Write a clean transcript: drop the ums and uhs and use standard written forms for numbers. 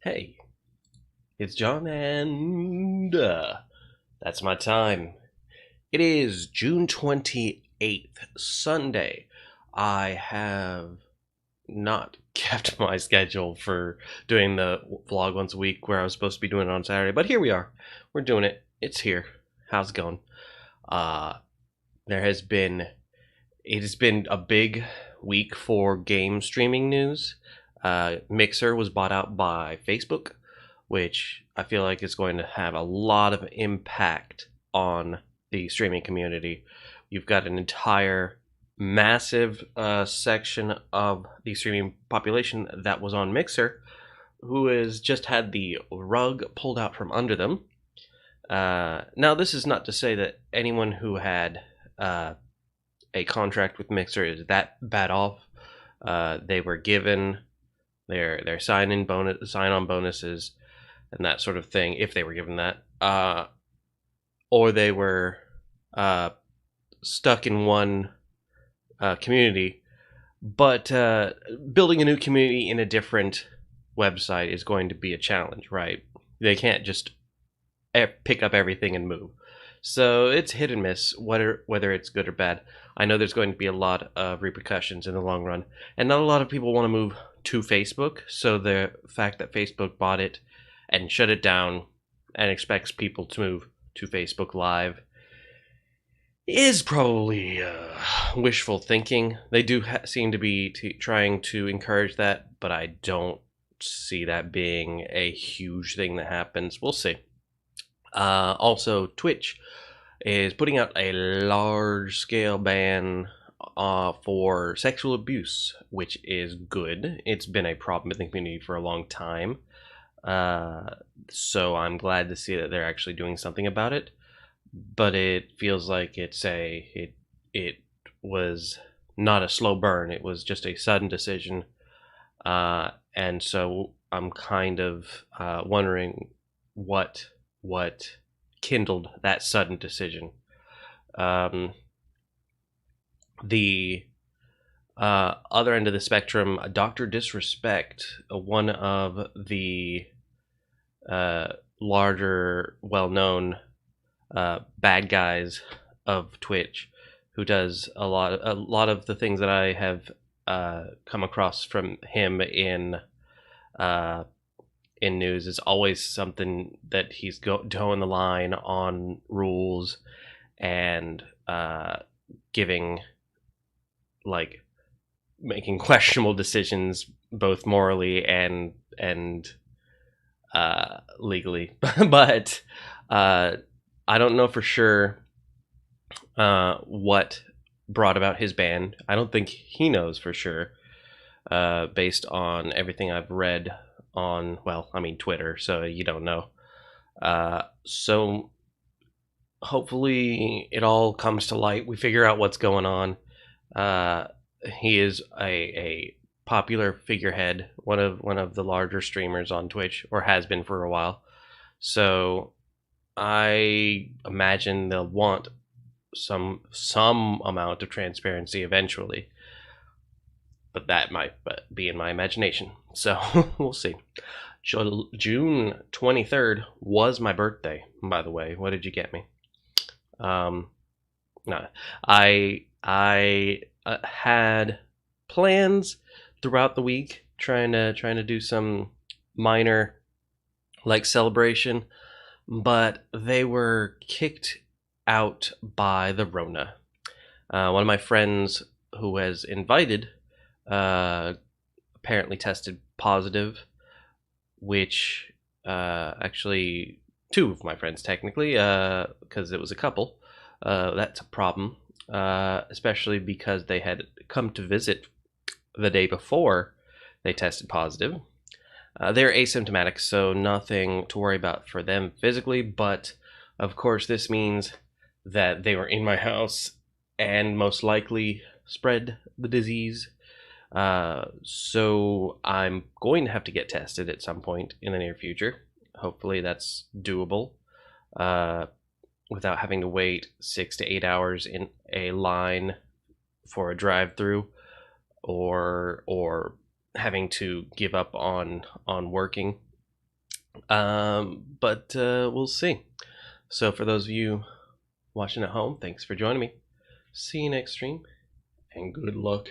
Hey, it's John, and that's my time. It is June 28th, Sunday. I have not kept my schedule for doing the vlog once a week where I was supposed to be doing it on Saturday, but here we are. We're doing it. It's here. How's it going? Uh, there has been, it has been a big week for game streaming news. Mixer was bought out by Facebook, which I feel like is going to have a lot of impact on the streaming community. You've got an entire massive section of the streaming population that was on Mixer who has just had the rug pulled out from under them. Now, this is not to say that anyone who had a contract with Mixer is that bad off. They were given their sign on bonuses and that sort of thing, if they were given that, or they were stuck in one community. But building a new community in a different website is going to be a challenge, right? They can't just pick up everything and move. So it's hit and miss whether it's good or bad. I know there's going to be a lot of repercussions in the long run, and not a lot of people want to move to Facebook. So the fact that Facebook bought it and shut it down and expects people to move to Facebook Live is probably wishful thinking. They do seem to be trying to encourage that, but I don't see that being a huge thing that happens. We'll see. Also, Twitch is putting out a large-scale ban for sexual abuse, which is good. It's been a problem in the community for a long time. So I'm glad to see that they're actually doing something about it. But it feels like it was not a slow burn. It was just a sudden decision, and so I'm kind of wondering what kindled that sudden decision. The other end of the spectrum, Dr. Disrespect, one of the larger, well-known bad guys of Twitch, who does a lot of the things that I have come across from him in news is always something that he's toeing the line on rules and giving, like, making questionable decisions both morally and legally. But I don't know for sure what brought about his ban. I don't think he knows for sure, based on everything I've read on, well, I mean, Twitter, so you don't know. So hopefully it all comes to light. We figure out what's going on. He is a popular figurehead, one of the larger streamers on Twitch, or has been for a while. So I imagine they'll want some amount of transparency eventually, but that might be in my imagination. So we'll see. June 23rd was my birthday, by the way. What did you get me? No, I had plans throughout the week trying to do some minor, like, celebration, but they were kicked out by the Rona. One of my friends who was invited apparently tested positive, which actually two of my friends technically, because it was a couple. That's a problem, especially because they had come to visit the day before they tested positive. They're asymptomatic, so nothing to worry about for them physically, but of course this means that they were in my house and most likely spread the disease. So I'm going to have to get tested at some point in the near future. Hopefully that's doable, without having to wait 6 to 8 hours in a line for a drive-through, or having to give up on working. But we'll see. So for those of you watching at home, thanks for joining me. See you next stream, and good luck.